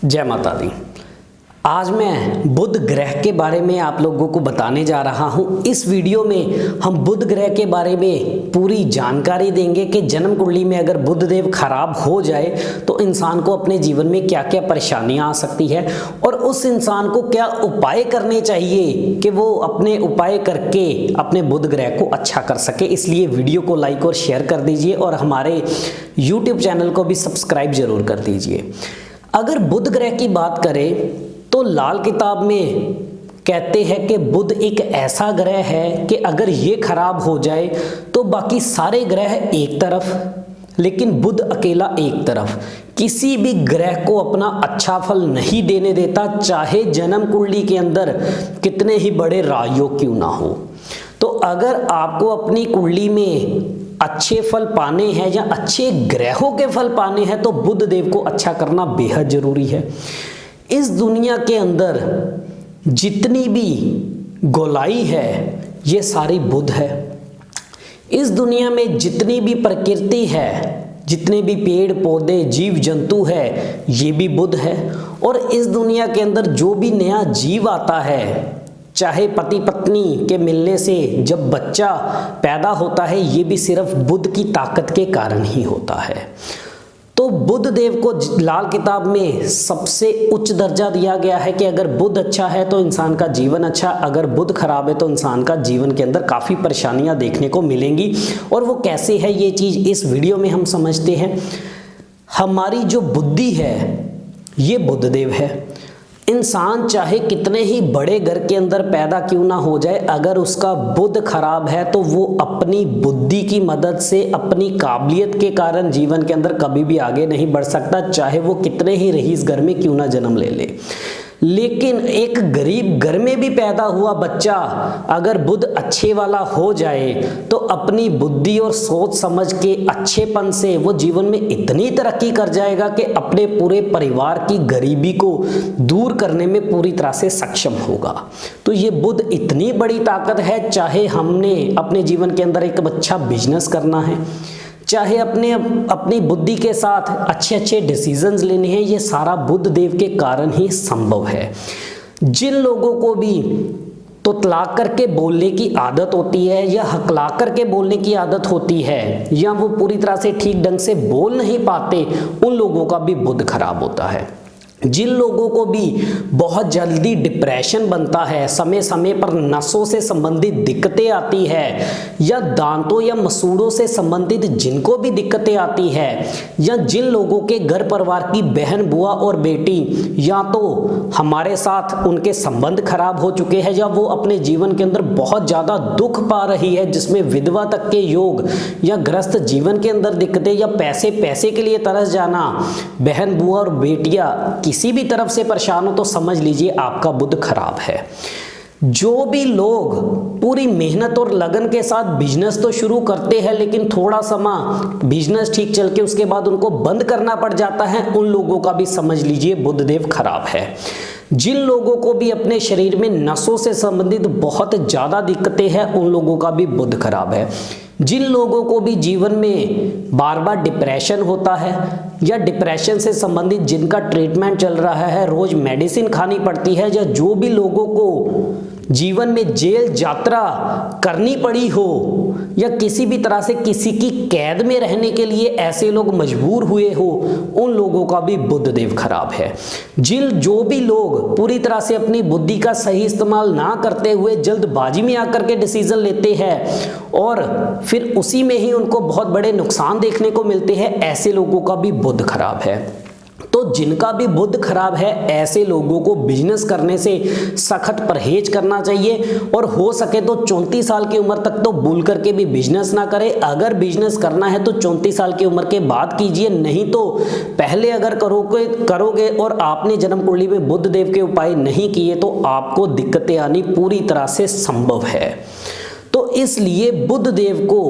जय माता दी। आज मैं बुध ग्रह के बारे में आप लोगों को बताने जा रहा हूं। इस वीडियो में हम बुध ग्रह के बारे में पूरी जानकारी देंगे कि जन्म कुंडली में अगर बुध देव खराब हो जाए तो इंसान को अपने जीवन में क्या क्या परेशानियां आ सकती है और उस इंसान को क्या उपाय करने चाहिए कि वो अपने उपाय करके अपने बुध ग्रह को अच्छा कर सके। इसलिए वीडियो को लाइक और शेयर कर दीजिए और हमारे YouTube चैनल को भी सब्सक्राइब जरूर कर दीजिए। अगर बुध ग्रह की बात करें तो लाल किताब में कहते हैं कि बुध एक ऐसा ग्रह है कि अगर ये खराब हो जाए तो बाकी सारे ग्रह एक तरफ, लेकिन बुध अकेला एक तरफ। किसी भी ग्रह को अपना अच्छा फल नहीं देने देता, चाहे जन्म कुंडली के अंदर कितने ही बड़े राजयोग क्यों ना हो। तो अगर आपको अपनी कुंडली में अच्छे फल पाने हैं या अच्छे ग्रहों के फल पाने हैं तो बुध देव को अच्छा करना बेहद जरूरी है। इस दुनिया के अंदर जितनी भी गोलाई है ये सारी बुध है। इस दुनिया में जितनी भी प्रकृति है, जितने भी पेड़ पौधे जीव जंतु है, ये भी बुध है। और इस दुनिया के अंदर जो भी नया जीव आता है, चाहे पति पत्नी के मिलने से जब बच्चा पैदा होता है, ये भी सिर्फ बुध की ताकत के कारण ही होता है। तो बुध देव को लाल किताब में सबसे उच्च दर्जा दिया गया है कि अगर बुध अच्छा है तो इंसान का जीवन अच्छा, अगर बुध खराब है तो इंसान का जीवन के अंदर काफ़ी परेशानियां देखने को मिलेंगी। और वो कैसे है ये चीज़ इस वीडियो में हम समझते हैं। हमारी जो बुद्धि है ये बुध देव है। इंसान चाहे कितने ही बड़े घर के अंदर पैदा क्यों ना हो जाए, अगर उसका बुध खराब है तो वो अपनी बुद्धि की मदद से, अपनी काबिलियत के कारण जीवन के अंदर कभी भी आगे नहीं बढ़ सकता, चाहे वो कितने ही रईस घर में क्यों ना जन्म ले ले। लेकिन एक गरीब घर में भी पैदा हुआ बच्चा अगर बुध अच्छे वाला हो जाए तो अपनी बुद्धि और सोच समझ के अच्छेपन से वो जीवन में इतनी तरक्की कर जाएगा कि अपने पूरे परिवार की गरीबी को दूर करने में पूरी तरह से सक्षम होगा। तो ये बुध इतनी बड़ी ताकत है। चाहे हमने अपने जीवन के अंदर एक अच्छा बिजनेस करना है, चाहे अपनी बुद्धि के साथ अच्छे अच्छे डिसीजंस लेने हैं, ये सारा बुध देव के कारण ही संभव है। जिन लोगों को भी तुतला करके बोलने की आदत होती है या हकला करके बोलने की आदत होती है या वो पूरी तरह से ठीक ढंग से बोल नहीं पाते, उन लोगों का भी बुध खराब होता है। जिन लोगों को भी बहुत जल्दी डिप्रेशन बनता है, समय समय पर नसों से संबंधित दिक्कतें आती है, या दांतों या मसूड़ों से संबंधित जिनको भी दिक्कतें आती है, या जिन लोगों के घर परिवार की बहन बुआ और बेटी या तो हमारे साथ उनके संबंध खराब हो चुके हैं या वो अपने जीवन के अंदर बहुत ज़्यादा दुख पा रही है, जिसमें विधवा तक के योग या ग्रस्त जीवन के अंदर दिक्कतें या पैसे के लिए तरस जाना, बहन बुआ और बेटियां किसी भी तरफ से परेशान हो तो समझ लीजिए आपका बुध खराब है। जो भी लोग पूरी मेहनत और लगन के साथ बिजनेस तो शुरू करते हैं लेकिन थोड़ा समय बिजनेस ठीक चल के उसके बाद उनको बंद करना पड़ जाता है, उन लोगों का भी समझ लीजिए बुध देव खराब है। जिन लोगों को भी अपने शरीर में नसों से संबंधित बहुत ज़्यादा दिक्कतें हैं, उन लोगों का भी बुध खराब है। जिन लोगों को भी जीवन में बार बार डिप्रेशन होता है या डिप्रेशन से संबंधित जिनका ट्रीटमेंट चल रहा है, रोज मेडिसिन खानी पड़ती है, या जो भी लोगों को जीवन में जेल यात्रा करनी पड़ी हो या किसी भी तरह से किसी की कैद में रहने के लिए ऐसे लोग मजबूर हुए हो, उन लोगों का भी बुध देव खराब है। जो भी लोग पूरी तरह से अपनी बुद्धि का सही इस्तेमाल ना करते हुए जल्दबाजी में आकर के डिसीजन लेते हैं और फिर उसी में ही उनको बहुत बड़े नुकसान देखने को मिलते हैं, ऐसे लोगों का भी बुध खराब है। तो जिनका भी बुध खराब है, ऐसे लोगों को बिजनेस करने से सख्त परहेज करना चाहिए और हो सके तो 34 साल की उम्र तक तो भूल करके भी बिजनेस ना करें। अगर बिजनेस करना है तो 34 साल की उम्र के बाद कीजिए, नहीं तो पहले अगर करोगे और आपने जन्म कुंडली में बुध देव के उपाय नहीं किए तो आपको दिक्कतें आनी पूरी तरह से संभव है। तो इसलिए बुध देव को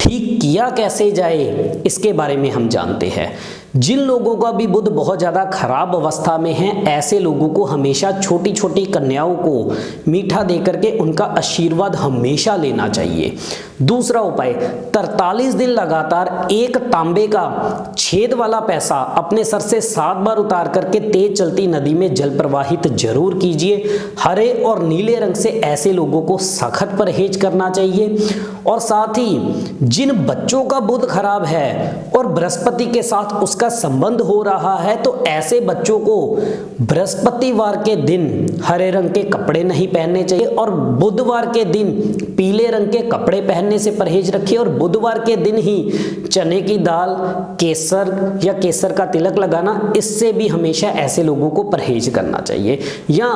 ठीक किया कैसे जाए इसके बारे में हम जानते हैं। जिन लोगों का भी बुध बहुत ज़्यादा खराब अवस्था में है, ऐसे लोगों को हमेशा छोटी छोटी कन्याओं को मीठा देकर के उनका आशीर्वाद हमेशा लेना चाहिए। दूसरा उपाय, 43 दिन लगातार एक तांबे का छेद वाला पैसा अपने सर से 7 बार उतार करके तेज चलती नदी में जल प्रवाहित जरूर कीजिए। हरे और नीले रंग से ऐसे लोगों को सख्त परहेज करना चाहिए। और साथ ही जिन बच्चों का बुध खराब है और बृहस्पति के साथ उसका संबंध हो रहा है, तो ऐसे बच्चों को बृहस्पतिवार के दिन हरे रंग के कपड़े नहीं पहनने चाहिए और बुधवार के दिन पीले रंग के कपड़े पहनने से परहेज रखिए। और बुधवार के दिन ही चने की दाल, केसर या केसर का तिलक लगाना, इससे भी हमेशा ऐसे लोगों को परहेज करना चाहिए। या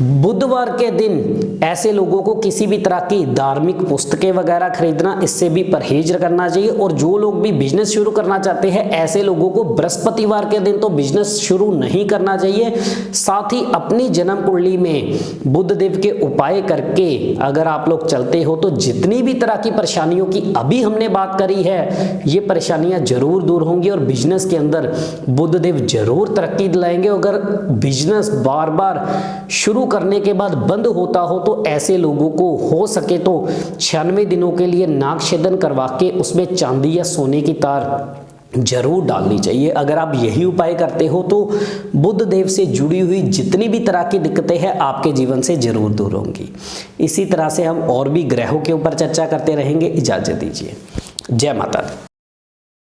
बुधवार के दिन ऐसे लोगों को किसी भी तरह की धार्मिक पुस्तकें वगैरह खरीदना, इससे भी परहेज करना चाहिए। और जो लोग भी बिजनेस शुरू करना चाहते हैं, ऐसे लोगों को बृहस्पतिवार के दिन तो बिजनेस शुरू नहीं करना चाहिए। साथ ही अपनी जन्म कुंडली में बुध देव के उपाय करके अगर आप लोग चलते हो, तो जितनी भी तरह की परेशानियों की अभी हमने बात करी है, ये परेशानियां जरूर दूर होंगी और बिजनेस के अंदर बुध देव जरूर तरक्की दिलाएंगे। अगर बिजनेस बार बार शुरू करने के बाद बंद होता हो, तो ऐसे लोगों को हो सके तो 96 दिनों के लिए नाग छेदन करवा के उसमें चांदी या सोने की तार जरूर डालनी चाहिए। अगर आप यही उपाय करते हो, तो बुध देव से जुड़ी हुई जितनी भी तरह की दिक्कतें हैं आपके जीवन से जरूर दूर होंगी। इसी तरह से हम और भी ग्रहों के ऊपर चर्चा करते रहेंगे। इजाजत दीजिए। जय माता दी।